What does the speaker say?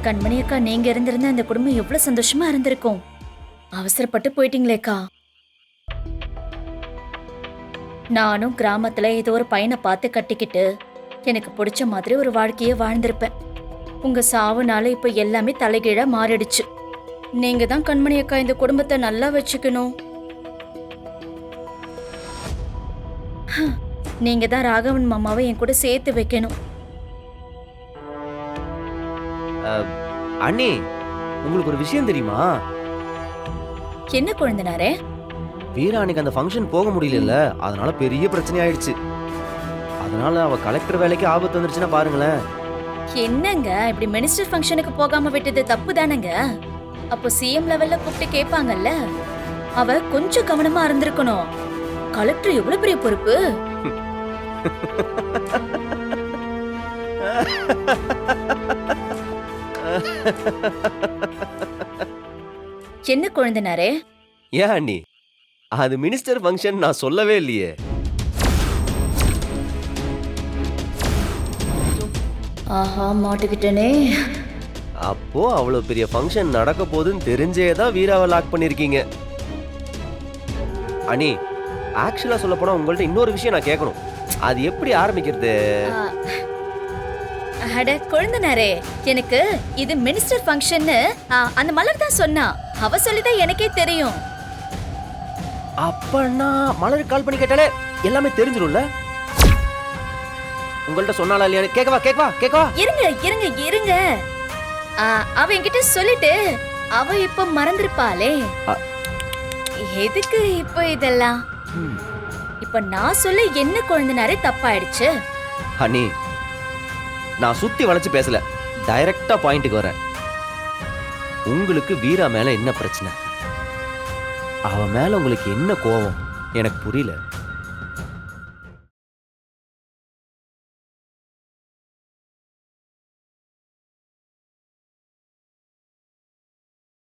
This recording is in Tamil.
கண்மணி அக்கா நீங்க இருந்திருந்தா அந்த குடும்பம் எவ்வளவு சந்தோஷமா இருந்திருக்கும். அவசரப்பட்டு போயிட்டீங்களேக்கா. நானும் கிராமத்துல ஏதோ ஒரு பையனை பார்த்து கட்டிக்கிட்டு எனக்கு பிடிச்ச மாதிரி ஒரு வாழ்க்கைய வாழ்ந்திருப்பேன். உங்க சாவுனால இப்ப எல்லாமே தலைகீழா மாறிடுச்சு. நீங்க தான் கண்மணி அக்கா இந்த குடும்பத்தை நல்லா வச்சுக்கணும். நீங்க தான் ராகவன் மாமாவை என் கூட சேர்த்து வைக்கணும். அண்ணி, உங்களுக்கு ஒரு விஷயம் தெரியுமா? என்ன குழந்தனாரே? வீரா அன்னைக்கு அந்த ஃபங்க்ஷன் போக முடியல, அதனால பெரிய பிரச்சனை ஆயிடுச்சு. அதனால அவ கலெக்டர் வேலைக்கு ஆபத்து வந்துருச்சுன்னா பாருங்களேன். என்னங்க இப்படி மினிஸ்டர் ஃபங்க்ஷனுக்கு போகாம விட்டது தப்பு தானங்க? அப்போ சிஎம் லெவல்ல கூப்பிட்டு கேட்பாங்கல்ல. அவ கொஞ்சம் கவனமா இருந்திருக்கணும். கலெக்டர் எவ்வளவு பெரிய பொறுப்பு. என்ன குழந்தனாரே? ஏன் அண்ணி, அது மினிஸ்டர் ஃபங்க்ஷன் நான் சொல்லவே இல்லையே. ஆஹா மாட்டுக்கிட்டனே. அப்போ அவ்வளவு பெரிய ஃபங்க்ஷன் நடக்க போகுதுன்னு தெரிஞ்சே தான் வீராவை லாக் பண்ணிருக்கீங்க. அண்ணி, ஆக்சுவலா சொல்ல போனா உங்கள்ட்ட இன்னொரு விஷயம் நான் கேட்கணும். அது எப்படி ஆரம்பிக்கிறது? அட குழந்தனாரே, எனக்கு இது மினிஸ்டர் ஃபங்க்ஷன்னு அந்த மலர் தான் சொன்னா. அவ சொல்லிதான் எனக்கே தெரியும். அப்பன்னா மலர் கால் பண்ணி கேட்டாலே எல்லாமே தெரிஞ்சிடும்ல. உங்கள்ட்ட சொன்னாலா இல்லையா? கேக்கவா? இருங்க இருங்க இருங்க. அவ என்கிட்ட சொல்லிட்டு அவ இப்ப மறந்துருப்பாளே. எதுக்கு இப்ப இதெல்லாம்? இப்ப நான் சொல்ல என்ன குழந்தனாரே தப்பாயிடுச்சு? அண்ணி, நான் சுத்தி வளைச்சு பேசல, டைரக்டா பாயிண்ட்டுக்கு வரேன். உங்களுக்கு வீரா மேல என்ன பிரச்சனை? அவ மேல உங்களுக்கு என்ன கோவம்? எனக்கு புரியல.